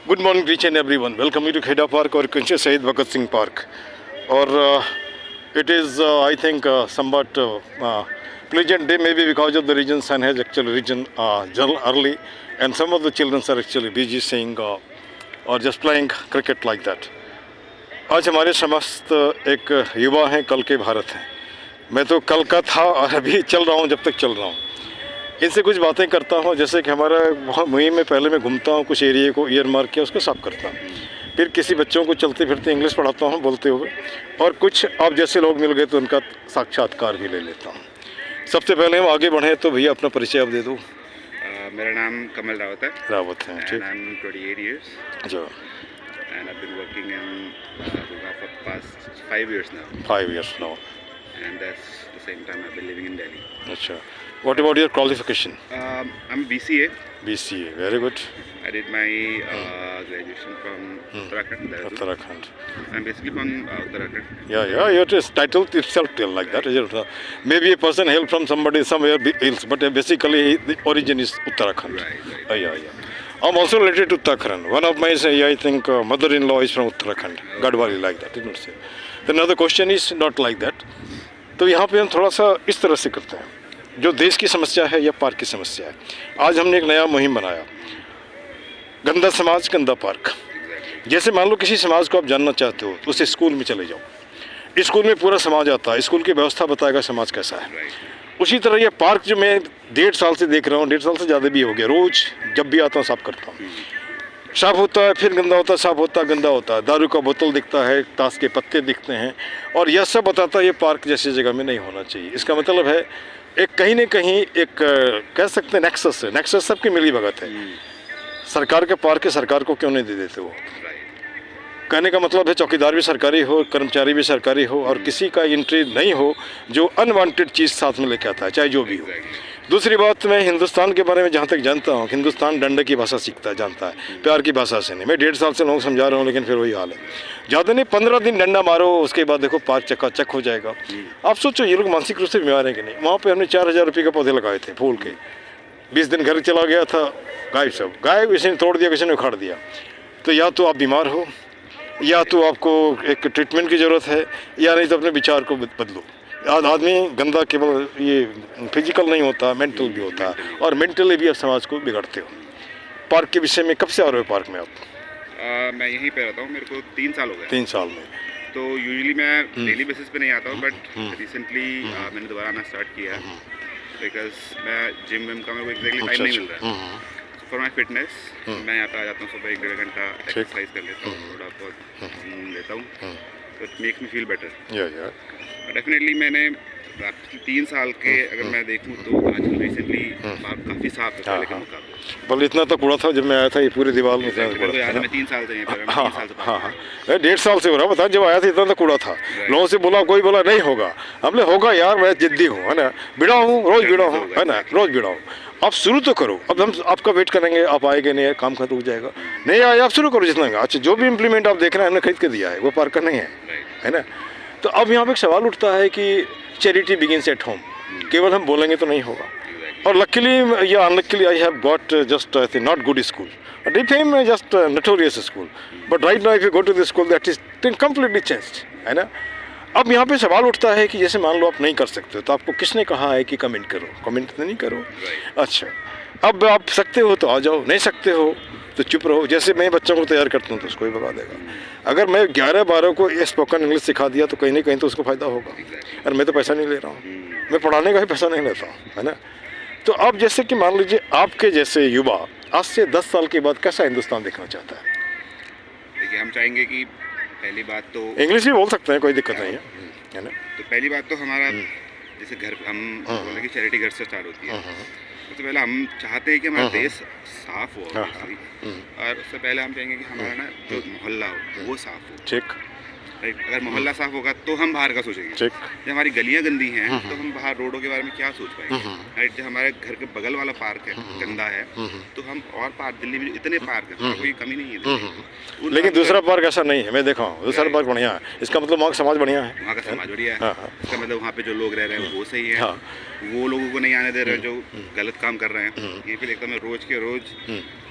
Good morning reach and everyone, welcome you to Kheda park और कुंचे शहीद भगत सिंह पार्क. और it is I think somewhat pleasant day, maybe because of the region sun has actually risen early, and some of the children are actually busy saying or just playing cricket like that. आज हमारे समस्त एक युवा हैं, कल के भारत हैं. मैं तो कल का था और अभी चल रहा हूँ, जब तक चल रहा हूँ. इनसे कुछ बातें करता हूँ, जैसे कि हमारा वहाँ मुहिम में पहले मैं घूमता हूँ, कुछ एरिया को ईयर मार्क किया, उसको साफ करता हूँ. फिर किसी बच्चों को चलते फिरते इंग्लिश पढ़ाता हूँ बोलते हुए, और कुछ आप जैसे लोग मिल गए तो उनका साक्षात्कार भी ले लेता हूँ. सबसे पहले हम आगे बढ़ें तो भैया अपना परिचय आप दे दो. मेरा नाम कमल रावत है. ठीक. I'm 28 years. जो And I've been working in Gurgaon for the past 5 years now. 5 years now. And that's the same time I've been living in Delhi. अच्छा. What about your qualification? I'm BCA. BCA, very good. I did my graduation from Uttarakhand. Dehradun. Uttarakhand. I'm basically from Uttarakhand. Yeah, your title itself tell like that. Maybe a person hail from somewhere else, but basically the origin is Uttarakhand. Right. Yeah. I'm also related to Uttarakhand. One of my, I think, mother-in-law is from Uttarakhand. Gadwali, like that. Did not say. Then another question is not like that. तो यहाँ पे हम थोड़ा सा इस तरह से करते हैं, जो देश की समस्या है या पार्क की समस्या है. आज हमने एक नया मुहिम बनाया, गंदा समाज गंदा पार्क. जैसे मान लो किसी समाज को आप जानना चाहते हो तो उसे स्कूल में चले जाओ. स्कूल में पूरा समाज आता है, स्कूल की व्यवस्था बताएगा समाज कैसा है. उसी तरह ये पार्क जो मैं 1.5 साल से देख रहा हूँ, 1.5 साल से ज़्यादा भी हो गया, रोज़ जब भी आता हूँ साफ करता हूँ. साफ होता है, फिर गंदा होता है, साफ होता है, गंदा होता है. दारू का बोतल दिखता है, ताश के पत्ते दिखते हैं, और यह सब बताता है ये पार्क जैसी जगह में नहीं होना चाहिए. इसका मतलब है एक कहीं न कहीं एक कह सकते हैं नेक्सस है. नेक्सस सबकी मिली भगत है. सरकार के पार्क सरकार को क्यों नहीं दे देते वो? कहने का मतलब है चौकीदार भी सरकारी हो, कर्मचारी भी सरकारी हो, और किसी का एंट्री नहीं हो जो अनवांटेड चीज़ साथ में लेके आता है, चाहे जो भी हो. दूसरी बात, मैं हिंदुस्तान के बारे में जहाँ तक जानता हूँ, हिंदुस्तान डंडे की भाषा सीखता है, जानता है, प्यार की भाषा से नहीं. मैं 1.5 साल से लोगों को समझा रहा हूँ, लेकिन फिर वही हाल है. ज़्यादा नहीं, 15 दिन डंडा मारो, उसके बाद देखो पार्क चकाचक हो जाएगा. आप सोचो ये लोग मानसिक रूप से बीमार हैं कि नहीं. वहाँ पर हमने 4000 रुपये के पौधे लगाए थे फूल के. 20 दिन घर चला गया था, गायब किसी ने तोड़ दिया, किसी ने उखाड़ दिया. तो या तो आप बीमार हो, या तो आपको एक ट्रीटमेंट की ज़रूरत है, या नहीं तो अपने विचार को बदलो. आदमी गंदा केवल ये फिजिकल नहीं होता, मेंटल भी होता है, और मेंटली भी आप समाज को बिगाड़ते हो. पार्क के विषय में कब से आ रहे हो पार्क में आप? मैं यहीं पे रहता हूँ, मेरे को 3 साल हो गए. 3 साल में. तो यूजुअली मैं डेली बेसिस पे नहीं आता हूँ, बट रिसेंटली मैंने दोबारा आना स्टार्ट किया है, बिकॉज मैं जिम विम का मेरे को एग्जैक्टली टाइम नहीं मिल रहा है. फॉर माई फिटनेस मैं यहाँ पे आ जाता हूँ, सुबह 1-1.5 घंटा एक्सरसाइज कर लेता हूँ, थोड़ा बहुत घूम लेता हूँ, तो it makes me feel better. Definitely मैंने 3 साल के अगर मैं देखूँ तो आजकल रिसेंटली पार्क काफ़ी साफ है पहले के मुकाबले. बल्कि इतना तो कूड़ा था जब मैं आया था, ये पूरे दीवार में इतना कूड़ा था. मैं 3 साल से यहीं पर. हाँ, 1.5 साल से हो रहा. बता, जब आया था इतना तो कूड़ा था. लोगों से बोला, कोई बोला नहीं होगा. हमने होगा यार, मैं जिद्दी हूँ, है ना, बिड़ा हूँ, रोज़ बिड़ा हूँ, है ना, रोज़ बिड़ा हूँ. आप शुरू तो करो. अब हम आपका वेट करेंगे, आप आएंगे नहीं, काम खत्म हो जाएगा. नहीं आए, आप शुरू करो जितना. अच्छा, जो भी इम्प्लीमेंट आप देख रहे हैं हमने खरीद के दिया है, वो पार्क का नहीं है ना. तो अब यहाँ पे एक सवाल उठता है कि चैरिटी बिगिंस एट होम. केवल हम बोलेंगे तो नहीं होगा. और लकीली या unluckily I have got just not good school. DPM is just a notorious school. But right now if you go to the school that is completely changed, है ना. अब यहाँ पे सवाल उठता है कि जैसे मान लो आप नहीं कर सकते हो, तो आपको किसने कहा है कि कमेंट करो? कमेंट तो नहीं करो. अच्छा, अब आप सकते हो तो आ जाओ, नहीं सकते हो तो चुप रहो. जैसे मैं बच्चों को तैयार करता हूँ तो उसको ही भगा देगा. अगर मैं 11-12 को स्पोकन इंग्लिश सिखा दिया तो कहीं ना कहीं तो उसको फ़ायदा होगा. और मैं तो पैसा नहीं ले रहा हूँ, मैं पढ़ाने का ही पैसा नहीं लेता हूँ, है ना. तो अब जैसे कि मान लीजिए आपके जैसे युवा आज से 10 साल के बाद कैसा हिंदुस्तान देखना चाहता है? देखिए, हम चाहेंगे कि पहली बात तो इंग्लिश भी बोल सकते हैं, कोई दिक्कत नहीं है ना. तो पहली बात तो हमारा जैसे घर, हम बोले कि चैरिटी घर से स्टार्ट होती है. सबसे पहले हम चाहते हैं कि हमारा देश साफ हो, और उससे पहले हम चाहेंगे कि हमारा ना जो मोहल्ला हो वो साफ हो. ठीक. अगर मोहल्ला साफ होगा तो हम बाहर का सोचेंगे. जब हमारी गलियां गंदी हैं तो हम बाहर रोडों के बारे में क्या सोच पाएंगे. राइट. जब हमारे घर के बगल वाला पार्क है गंदा है, तो हम और पार्क, दिल्ली में इतने पार्क हैं, कोई कमी नहीं है. लेकिन दूसरा पार्क ऐसा नहीं है, मैं देखा हूँ. दूसरा पार्क बढ़िया है. इसका मतलब वहाँ का समाज बढ़िया है, वहाँ का समाज बढ़िया है. इसका मतलब वहाँ पे जो लोग रह रहे हैं वो सही है. वो लोगों को नहीं आने दे रहे जो गलत काम कर रहे हैं. ये फिर एकदम रोज के रोज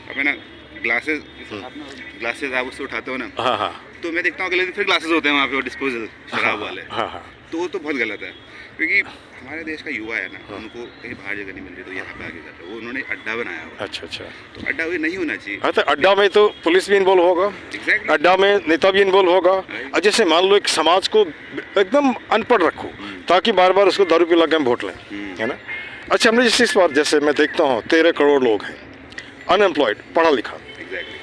हमें ना ग्लासेस आप उससे उठाते हो ना, हाँ हाँ तो मैं देखता हूँ अगले दिन फिर ग्लासेस होते हैं वहाँ पे डिस्पोजल शराब वाले। हाँ हाँ तो वो तो बहुत गलत है, क्योंकि हमारे देश का युवा है ना, उनको कहीं बाहर जगह नहीं मिल रही तो यहाँ पे आगे जाते हैं। वो उन्होंने अड्डा बनाया हुआ है, अच्छा अच्छा। तो अड्डा वो नहीं होना चाहिए। हाँ तो अड्डा में तो पुलिस भी इन्वॉल्व होगा, एग्जैक्टली। अड्डा में नेता भी इन्वॉल्व होगा। और जैसे मान लो एक समाज को एकदम अनपढ़ रखो ताकि बार बार उसको दारू पिला के हम वोट लें, है ना। अच्छा हमने जैसे इस बार जैसे मैं देखता हूँ 13 करोड़ लोग हैं अनएम्प्लॉयड, पढ़ा लिखा,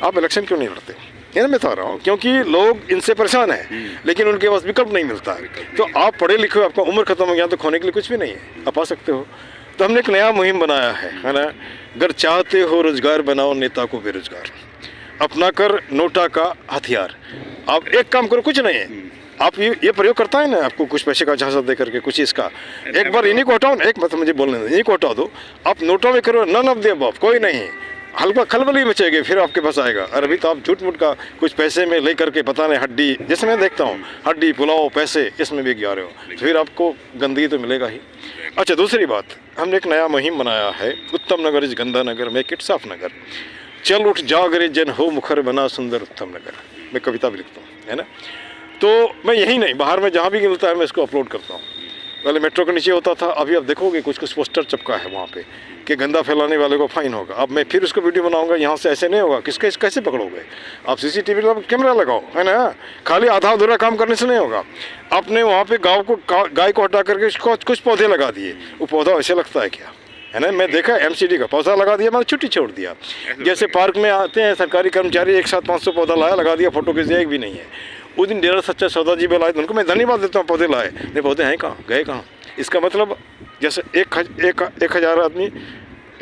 आप इलेक्शन क्यों नहीं लड़ते? ये ना मैं बता रहा हूँ, क्योंकि लोग इनसे परेशान हैं लेकिन उनके पास विकल्प नहीं मिलता है। तो आप पढ़े लिखे हो, आपका उम्र खत्म हो गया तो खोने के लिए कुछ भी नहीं है, आप आ सकते हो। तो हमने एक नया मुहिम बनाया है ना, अगर चाहते हो रोजगार बनाओ नेता को बेरोजगार, अपना कर नोटा का हथियार। आप एक काम करो, कुछ नहीं है, आप ये प्रयोग करता है ना, आपको कुछ पैसे का झांसा दे करके कुछ इसका, एक बार इन्हीं को हटाओ ना, एक बात मुझे बोलने दो, इन्हीं को हटा दो, आप नोटों में करो, नन ऑफ द अबव, कोई नहीं, हल्का खलबली मचेगी फिर आपके पास आएगा। और अभी तो आप झूठ मूठ का कुछ पैसे में ले करके पता नहीं हड्डी, जैसे मैं देखता हूँ हड्डी पुलाव पैसे इसमें भी जा रहे हो, तो फिर आपको गंदगी तो मिलेगा ही। अच्छा दूसरी बात, हमने एक नया मुहिम बनाया है, उत्तम नगर इज गंदा नगर, मेक इट साफ नगर, चल उठ जागरे जन हो मुखर बना सुंदर उत्तम नगर। मैं कविता भी लिखता हूँ, है ना। तो मैं यही नहीं, बाहर में जहाँ भी मिलता है मैं इसको अपलोड करता हूँ। पहले मेट्रो के नीचे होता था, अभी आप देखोगे कुछ कुछ पोस्टर चिपका है वहाँ पे कि गंदा फैलाने वाले को फाइन होगा। अब मैं फिर उसको वीडियो बनाऊंगा, यहाँ से ऐसे नहीं होगा, किसके कैसे पकड़ोगे आप? सीसीटीवी कैमरा लगाओ, है ना, खाली आधा अधूरा काम करने से नहीं होगा। आपने वहाँ पे गाय को हटा करके उसको कुछ पौधे लगा दिए, वो पौधा वैसे लगता है क्या, है ना। मैं देखा MCD का पौधा लगा दिया, मैंने छुट्टी छोड़ दिया। जैसे पार्क में आते हैं सरकारी कर्मचारी, एक साथ 500 पौधा लाया, लगा दिया, फोटो खींच दिया, एक भी नहीं है। उस दिन डेरा सच्चा सौदा जी भी लाए, तो उनको मैं धन्यवाद देता हूँ, पौधे लाए, नहीं पौधे हैं कहाँ, गए कहाँ? इसका मतलब जैसे 1000 आदमी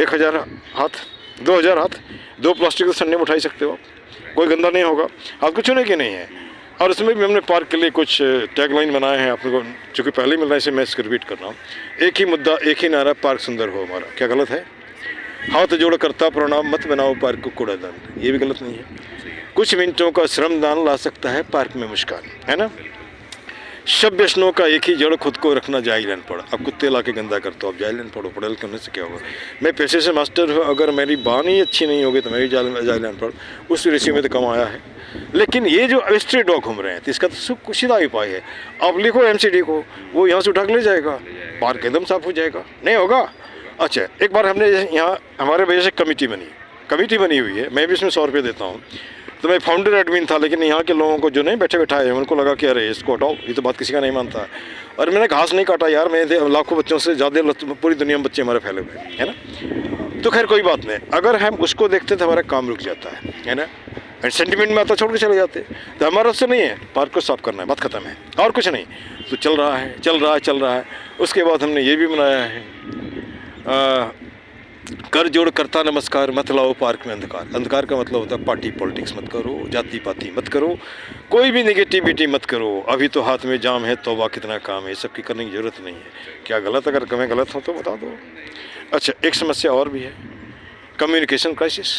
1000 हाथ, 2000 हाथ, 2 प्लास्टिक के सन्ने में उठाई सकते हो आप, कोई गंदा नहीं होगा, हाथ को छूने के नहीं है। और उसमें भी हमने पार्क के लिए कुछ टैगलाइन बनाए हैं, आपको चूँकि पहले ही मिल रहा है इसे मैं इसको रिपीट कर रहा हूँ। एक ही मुद्दा एक ही नारा, पार्क सुंदर हो हमारा। क्या गलत है? हाथ जोड़ करता प्रणाम, मत बनाओ पार्क को कूड़ादान, ये भी गलत नहीं है। कुछ मिनटों का श्रमदान ला सकता है पार्क में मुस्कान, है ना। सब व्यसनों का एक ही जड़, खुद को रखना जाहिल अनपढ़। अब कुत्ते ला के गंदा करते हो, आप जाहिल अनपढ़ हो, पढ़े लिखे होने से क्या होगा? मैं पेशे से मास्टर हूँ, अगर मेरी बानी अच्छी नहीं होगी तो मैं भी जाहिल अनपढ़, उस रेशियो में तो कम आया है। लेकिन ये जो स्ट्रीट डॉग घूम रहे हैं तो इसका तो सीधा उपाय है, आप लिखो MCD को, वो यहाँ से उठा के ले जाएगा, पार्क एकदम साफ हो जाएगा। नहीं होगा? अच्छा एक बार हमने यहाँ हमारे वजह से कमेटी बनी हुई है, मैं भी इसमें 100 रुपये देता हूँ। तो मैं फाउंडर एडमिन था, लेकिन यहाँ के लोगों को जो नहीं बैठे बैठाए उनको लगा कि अरे इसको हटाओ, ये तो बात किसी का नहीं मानता है। और मैंने घास नहीं काटा यार, मैं लाखों बच्चों से ज़्यादा पूरी दुनिया में बच्चे हमारे फैले हुए हैं, है ना। तो खैर कोई बात नहीं, अगर हम उसको देखते तो हमारा काम रुक जाता है ना, एंड सेंटिमेंट में आता छोड़ के चले जाते। तो हमारा उससे नहीं है, पार्क को साफ करना है, बात खत्म है, और कुछ नहीं। तो चल रहा है। उसके बाद हमने ये भी बनाया है, कर जोड़ करता नमस्कार, मत लाओ पार्क में अंधकार। अंधकार का मतलब होता है पार्टी पॉलिटिक्स मत करो, जाति पाति मत करो, कोई भी नेगेटिविटी मत करो। अभी तो हाथ में जाम है, तौबा कितना काम है, ये सब की करने की ज़रूरत नहीं है। क्या गलत, अगर मैं गलत हूँ तो बता दो। अच्छा एक समस्या और भी है, कम्युनिकेशन क्राइसिस।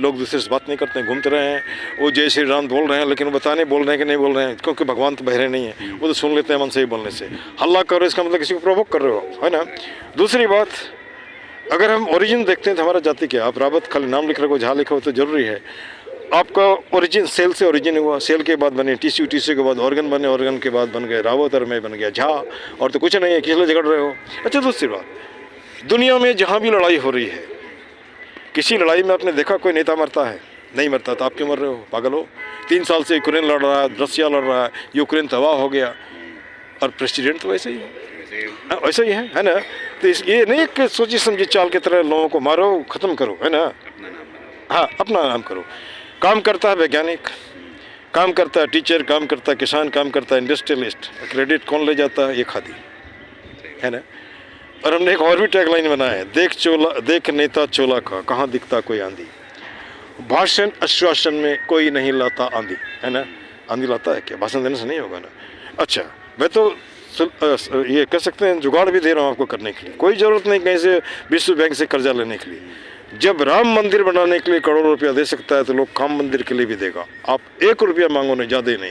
लोग दूसरे से बात नहीं करते हैं, घूमते रहे हैं, वो जय श्री राम बोल रहे हैं लेकिन बताने बोल रहे हैं कि नहीं बोल रहे हैं, क्योंकि भगवान तो बहरे नहीं है, वो तो सुन लेते हैं मन से ही बोलने से। हल्ला करो इसका मतलब किसी को प्रोवोक कर रहे हो, है ना। दूसरी बात, अगर हम ओरिजिन देखते हैं तो हमारा जाति क्या, आप रावत खाली नाम लिख रहे हो, झा लिखो तो जरूरी है। आपका ओरिजिन सेल से ओरिजिन हुआ, सेल के बाद बने टीसी के बाद ऑर्गन बने, ऑर्गन के बाद बन गए रावत, और मैं बन गया झा, और तो कुछ नहीं है, किस लिए झगड़ रहे हो। अच्छा दूसरी बात, दुनिया में जहाँ भी लड़ाई हो रही है, किसी लड़ाई में आपने देखा कोई नेता मरता है? नहीं मरता। तो आप क्यों मर रहे हो, पागल हो? 3 साल से यूक्रेन लड़ रहा है, रसिया लड़ रहा है, यूक्रेन तबाह हो गया, और प्रेसिडेंट तो वैसे ही है ना। तो ये नहीं कि सोची समझी चाल की तरह लोगों को मारो, ख़त्म करो, है ना। हाँ अपना नाम करो। काम करता है वैज्ञानिक, काम करता है टीचर, काम करता है किसान, काम करता है इंडस्ट्रियलिस्ट, क्रेडिट कौन ले जाता है? ये खादी, है ना। और हमने एक और भी टैगलाइन बनाया है, देख नेता चोला का, कहाँ दिखता कोई आंधी। भाषण आश्वासन में कोई नहीं लाता आंधी, है ना। आंधी लाता है क्या? भाषण देने से नहीं होगा ना। अच्छा मैं तो ये कह सकते हैं जुगाड़ भी दे रहा हूँ आपको करने के लिए, कोई ज़रूरत नहीं कहीं से विश्व बैंक से कर्जा लेने के लिए। जब राम मंदिर बनाने के लिए करोड़ों रुपया दे सकता है तो लोग काम मंदिर के लिए भी देगा। आप 1 रुपया मांगो नहीं, ज़्यादा नहीं,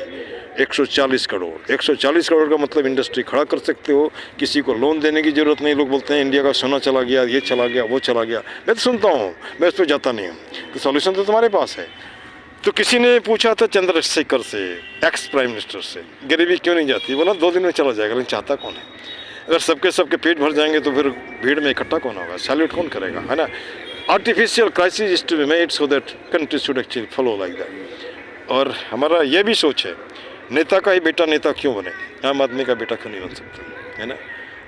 140 करोड़। 140 करोड़ का मतलब इंडस्ट्री खड़ा कर सकते हो, किसी को लोन देने की ज़रूरत नहीं। लोग बोलते हैं इंडिया का सोना चला गया, ये चला गया, वो चला गया। मैं तो सुनता हूँ, मैं उस पर जाता नहीं हूँ। तो सॉल्यूशन तो तुम्हारे पास है। तो किसी ने पूछा था चंद्रशेखर से, एक्स प्राइम मिनिस्टर से, गरीबी क्यों नहीं जाती? बोला 2 दिन में चला जाएगा, लेकिन चाहता कौन है? अगर सबके पेट भर जाएंगे तो फिर भीड़ में इकट्ठा कौन होगा? सैल्यूट कौन करेगा, है ना? Artificial crisis is to be made so that country should actually follow like that. और हमारा ये भी सोच है, नेता का ही बेटा नेता क्यों बने, आम आदमी का बेटा क्यों नहीं बन सकता, है ना?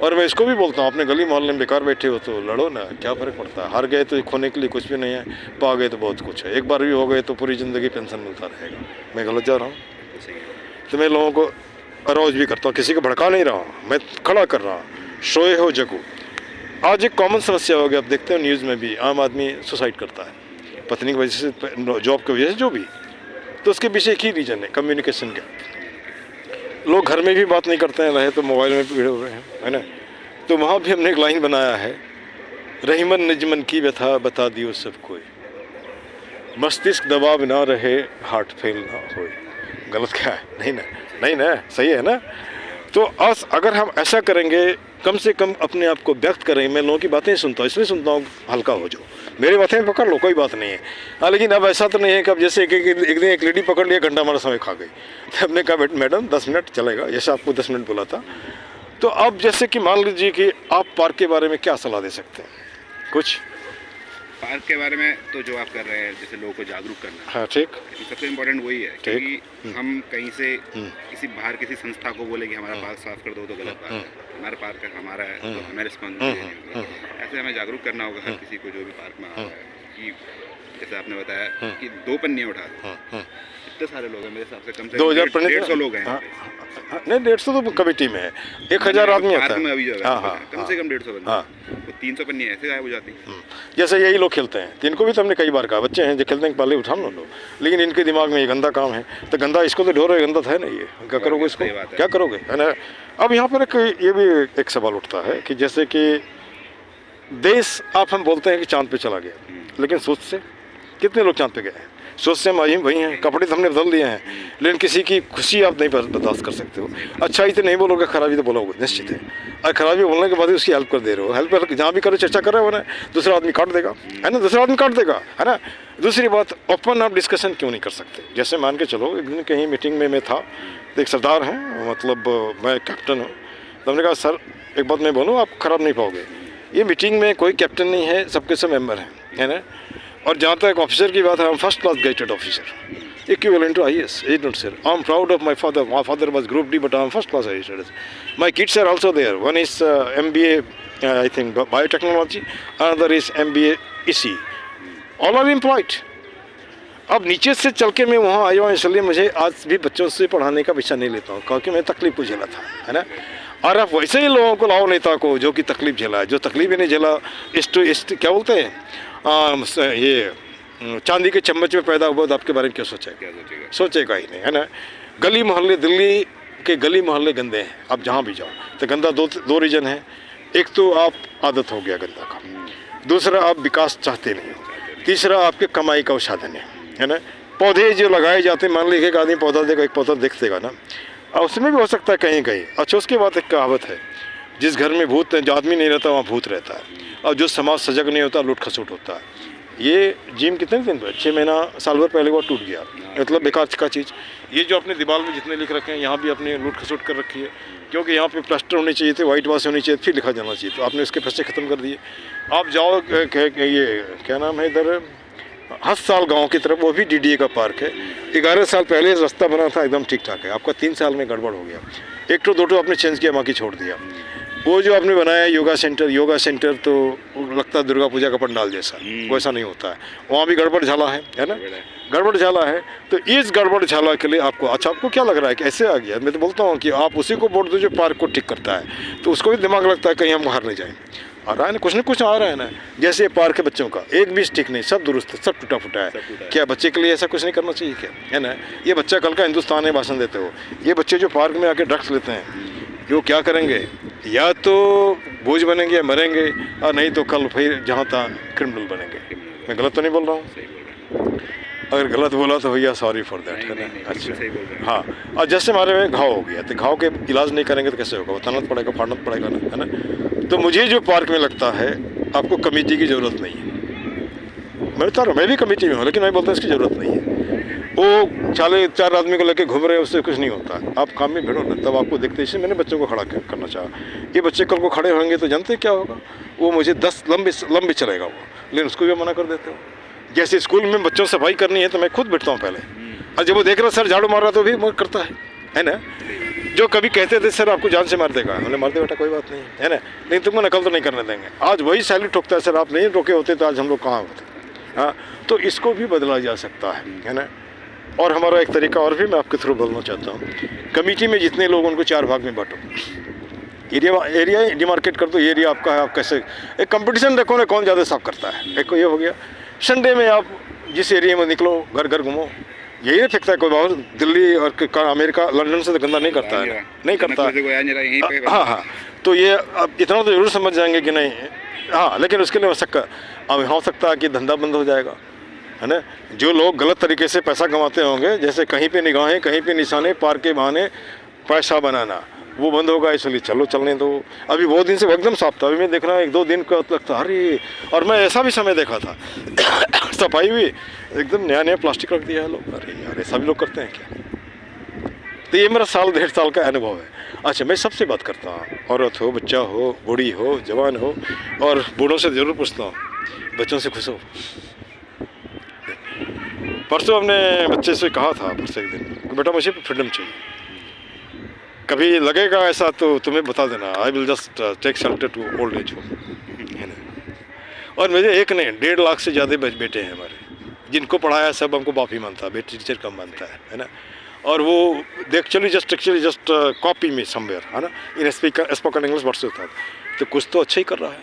और मैं इसको भी बोलता हूँ, अपने गली मोहल्ले में बेकार बैठे हो तो लड़ो ना, क्या फ़र्क पड़ता है? हार गए तो खोने के लिए कुछ भी नहीं है, पा गए तो बहुत कुछ है। एक बार भी हो गए तो पूरी ज़िंदगी पेंशन मिलता रहेगा। मैं गलत जा रहा हूँ? तो मैं लोगों को अरोज भी करता हूँ, किसी को भड़का नहीं रहा हूँ, मैं खड़ा कर रहा हूँ। सोए हो जगो, आज एक कॉमन समस्या हो गया। आप देखते हो न्यूज़ में भी, आम आदमी सुसाइड करता है पत्नी की वजह से, जॉब की वजह से, जो भी। तो उसके पीछे एक ही रीज़न है, कम्युनिकेशन गैप। लोग घर में भी बात नहीं करते हैं, रहे तो मोबाइल में भिड़े हुए हैं, है ना? तो वहाँ भी हमने एक लाइन बनाया है, रहीमन निजमन की व्यथा बता दियो सब कोई, मस्तिष्क दबाव ना रहे, हार्ट फेल ना हो। गलत क्या है? नहीं ना, नहीं ना, सही है ना? तो अगर हम ऐसा करेंगे, कम से कम अपने आप को व्यक्त करें। मैं लोगों की बातें सुनता हूँ, इसलिए सुनता हूँ हल्का हो जाओ, मेरी बातें पकड़ लो, कोई बात नहीं है। हाँ, लेकिन अब ऐसा तो नहीं है कि अब जैसे एक दिन एक लेडी पकड़ लिया, घंटा हमारा समय खा गई। तो हमने कहा मैडम 10 मिनट चलेगा, जैसे आपको 10 मिनट बोला था। तो अब जैसे कि मान लीजिए कि आप पार्क के बारे में क्या सलाह दे सकते हैं? कुछ पार्क के बारे में तो जो आप कर रहे हैं, जैसे लोगों को जागरूक करना, हाँ ठीक, सबसे इम्पोर्टेंट वही है। क्योंकि हम कहीं से किसी बाहर किसी संस्था को बोले कि हमारा पार्क साफ कर दो तो गलत बात है। हमारा पार्क है, हमारा है, तो हमें रिस्पॉन्सिबिलिटी है। ऐसे हमें जागरूक करना होगा हर किसी को जो भी पार्क में आ रहा है, कि जैसे आपने बताया कि 2 पन्नियाँ उठा दो। इतने सारे लोग हैं, मेरे हिसाब से कम से कम 150 लोग हैं। नहीं 150 तो कमेटी में है, 1000 आदमी आता है। अभी जो है कम से कम 150 बंदे, हाँ, तो 300 पन्नी ऐसे गायब हो जाती है। जैसे यही लोग खेलते हैं, तो इनको भी तो हमने कई बार कहा, बच्चे हैं जो खेलते हैं पहले उठा लो, लेकिन इनके दिमाग में ये गंदा काम है। तो गंदा इसको तो ढो रहे, गंदा था ना ये, क्या करोगे इसको, क्या करोगे, है ना? अब यहाँ पर ये भी एक सवाल उठता है कि जैसे कि देश, आप हम बोलते हैं कि चाँद पे चला गया, लेकिन सोच से कितने लोग चाँद पे गए हैं? सोच से हम वही हैं, कपड़े तो हमने बदल दिए हैं, लेकिन किसी की खुशी आप नहीं बर्दाश्त कर सकते हो। अच्छाई तो नहीं बोलोगे, खराबी तो बोलोगे, निश्चित है। और खराबी बोलने के बाद उसकी हेल्प कर दे रहे हो, हेल्प जहाँ भी करो, चर्चा कर रहे हो ना, दूसरा आदमी काट देगा, है ना? दूसरा आदमी काट देगा, है ना? दूसरी बात, ओपन आप डिस्कशन क्यों नहीं कर सकते? जैसे मान के चलो, एक दिन कहीं मीटिंग में मैं था, तो एक सरदार हैं, मतलब मैं कैप्टन हूँ, तो हमने कहा सर एक बात मैं बोलूँ, आप खराब नहीं पाओगे, ये मीटिंग में कोई कैप्टन नहीं है, सबके सब मेंबर हैं, है ना? और जहाँ तक ऑफिसर की बात है, I'm first class graded officer, equivalent to IAS. I don't say. I'm proud of my father. My father was Group D, but I'm first class IAS. My kids are also there. One is MBA, I think, biotechnology. Another is MBA EC. All are employed. अब नीचे से चल के मैं वहाँ आया हूँ, इसलिए मुझे आज भी बच्चों से पढ़ाने का विषय नहीं लेता हूँ, क्योंकि मैं तकलीफ को झेला था, है ना? और आप वैसे ही लोगों को लाओ, नेता को जो कि तकलीफ झेला है, जो तकलीफ ही नहीं झेला, क्या बोलते हैं, ये चांदी के चम्मच में पैदा हुआ, तो आपके बारे में क्या सोचेगा? सोचेगा ही नहीं, है ना? गली मोहल्ले, दिल्ली के गली मोहल्ले गंदे हैं, आप जहाँ भी जाओ तो गंदा। दो रीज़न है, एक तो आप आदत हो गया गंदा का, दूसरा आप विकास चाहते नहीं हो, तीसरा आपके कमाई का साधन है ना? पौधे जो लगाए जाते हैं, मान लीजिए एक आदमी पौधा देगा, एक पौधा देख देगा ना, और उसमें भी हो सकता है कहीं कहीं। अच्छा, उसके बाद एक कहावत है, जिस घर में भूत, जो आदमी नहीं रहता वहाँ भूत रहता है, और जो समाज सजग नहीं होता लूट खसूट होता है। ये जिम कितने दिन पर, 6 महीना साल भर पहले वो टूट गया, मतलब बेकार का चीज़। ये जो अपने दीवार में जितने लिख रखे हैं, यहाँ भी अपने लूट खसूट कर रखी है, क्योंकि यहाँ पे प्लास्टर होने चाहिए थे, वाइट वाश होनी चाहिए, फिर लिखा जाना चाहिए, तो आपने उसके पैसे ख़त्म कर दिए। आप जाओ ये क्या नाम है इधर, हस्साल गांव की तरफ, वो भी डीडीए का पार्क है। 11 साल पहले रास्ता बना था, एकदम ठीक ठाक है, आपका 3 साल में गड़बड़ हो गया। 1 2 आपने चेंज किया, बाकी छोड़ दिया। वो जो आपने बनाया योगा सेंटर तो लगता है दुर्गा पूजा का पंडाल जैसा, वैसा नहीं होता है, वहाँ भी गड़बड़ झाला है ना? गड़बड़ झाला है। तो इस गड़बड़ झाला के लिए आपको, अच्छा आपको क्या लग रहा है कि ऐसे आ गया? मैं तो बोलता हूँ कि आप उसी को वोट दो जो पार्क को ठीक करता है, तो उसको भी दिमाग लगता है कहीं हम बाहर नहीं जाएँ। आ रहा है ना, कुछ न कुछ आ रहा है ना। जैसे ये पार्क है बच्चों का, एक भी ठीक नहीं, सब दुरुस्त है, सब टूटा फूटा है। क्या बच्चे के लिए ऐसा कुछ नहीं करना चाहिए क्या, है ना? ये बच्चा कल का हिंदुस्तान है, भाषण देते हो। ये बच्चे जो पार्क में आके ड्रग्स लेते हैं, जो क्या करेंगे, या तो बोझ बनेंगे या मरेंगे, और नहीं तो कल फिर जहाँ तहाँ क्रिमिनल बनेंगे। मैं गलत तो नहीं बोल रहा हूँ? अगर गलत बोला तो भैया सॉरी फॉर दैट, है नहीं, ना? बिल्कुल सही बोल रहे हैं। हाँ, और जैसे हमारे में घाव हो गया तो घाव के इलाज नहीं करेंगे तो कैसे होगा, बताना तो पड़ेगा, फाड़ना तो पड़ेगा ना, है ना? तो मुझे जो पार्क में लगता है आपको कमेटी की ज़रूरत नहीं है। मैं बता रहा हूँ, मैं भी कमेटी में हूँ, लेकिन मैं बोलता हूँ इसकी ज़रूरत नहीं है। वो 4 आदमी को लेके घूम रहे हैं, उससे कुछ नहीं होता। आप काम में भिड़ो ना, तब आपको देखते। इसलिए मैंने बच्चों को खड़ा करना चाहा। ये बच्चे कल को खड़े होंगे तो जानते क्या होगा, वो मुझे 10 लंबे चलेगा वो, लेकिन उसको भी मना कर देते हो। जैसे स्कूल में बच्चों से सफाई करनी है तो मैं खुद बैठता हूँ पहले, और जब वो देख रहा सर झाड़ू मार रहा तो भी वो करता है ना? जो कभी कहते थे सर आपको जान से मार देगा, हमने मार दे बेटा कोई बात नहीं है ना, लेकिन तुमको नकल तो नहीं करने देंगे। आज वही सैल्यूट ठोकता है, सर आप नहीं रोके होते तो आज हम लोग कहाँ होते। हाँ, तो इसको भी बदला जा सकता है ना? और हमारा एक तरीका और भी मैं आपके थ्रू बोलना चाहता हूँ, कमेटी में जितने लोग उनको 4 भाग में बांटो, एरिया डिमार्केट कर दो, एरिया आपका है, आप कैसे एक कंपटीशन रखो ना, कौन ज़्यादा साफ करता है। एक को ये हो गया। संडे में आप जिस एरिया में निकलो, घर घर घूमो, यही नहीं फेंकता है कोई बाहर, दिल्ली और अमेरिका लंदन से तो गंदा नहीं करता है, नहीं करता। हाँ, तो ये अब इतना तो जरूर समझ जाएंगे कि नहीं। हाँ, लेकिन उसके लिए अब हो सकता है कि धंधा बंद हो जाएगा, है ना? जो लोग गलत तरीके से पैसा कमाते होंगे, जैसे कहीं पे निगाहें कहीं पे निशाने, पार के बहाने पैसा बनाना, वो बंद होगा। इसलिए चलो चलने दो। अभी बहुत दिन से एकदम साफ था, अभी मैं देख रहा हूँ 1-2 दिन का लगता अरे। और मैं ऐसा भी समय देखा था सफाई भी एकदम नया प्लास्टिक रख दिया है लोग। अरे यार, ऐसा भी लोग करते हैं क्या? तो ये मेरा 1.5 साल का अनुभव है। अच्छा, मैं सबसे बात करता हूँ, औरत हो, बच्चा हो, बूढ़ी हो, जवान हो, और बूढ़ों से ज़रूर पूछता हूँ, बच्चों से खुश हो? परसों हमने बच्चे से कहा था, परसों एक दिन, बेटा मुझे फ्रीडम चाहिए, कभी लगेगा ऐसा तो तुम्हें बता देना, I will just take shelter to old age home, है ना? और मुझे एक नहीं 1.5 लाख से ज़्यादा बेटे हैं हमारे, जिनको पढ़ाया सब हमको बाप ही मानता है, बेटी टीचर कम मानता है ना? और वो एक्चुअली जस्ट कॉपी में समवेयर, है ना? इन स्पोकन इंग्लिश वर्ड्स होता है, तो कुछ तो अच्छा ही कर रहा है।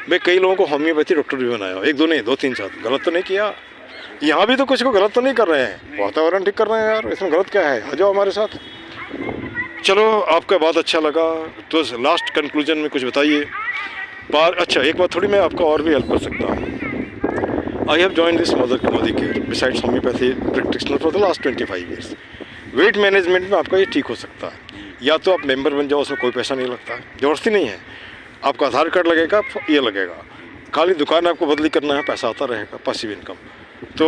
मैं कई लोगों को होम्योपैथी डॉक्टर भी बनाया, 1-2 नहीं 2-3-4, गलत तो नहीं किया। यहाँ भी तो कुछ को गलत तो नहीं कर रहे हैं, वातावरण ठीक कर रहे हैं यार, इसमें गलत क्या है? आ जाओ हमारे साथ। चलो, आपका बात अच्छा लगा, तो लास्ट कंक्लूजन में कुछ बताइए। अच्छा, एक बात थोड़ी मैं आपका और भी हेल्प कर सकता हूँ। I have join this Modi care besides homeopathy practitioner for the last 25 years. Weight management में आपका ये ठीक हो सकता है। या तो आप मेंबर बन जाओ, उसमें कोई पैसा नहीं लगता है, ज़बरदस्ती नहीं है। आपका आधार कार्ड लगेगा, ये लगेगा, खाली दुकान आपको बदली करना है, पैसा आता रहेगा, पैसिव इनकम। तो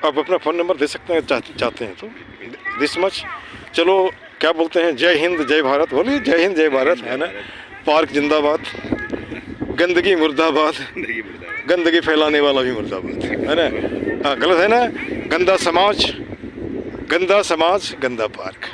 आप अपना फ़ोन नंबर दे सकते हैं, चाहते हैं तो, दिस मच। चलो, क्या बोलते हैं, जय हिंद जय भारत बोलिए। जय हिंद जय भारत, है ना? पार्क जिंदाबाद, गंदगी मुर्दाबाद, गंदगी फैलाने वाला भी मुर्दाबाद, है ना? हाँ, गलत है ना? गंदा समाज गंदा पार्क।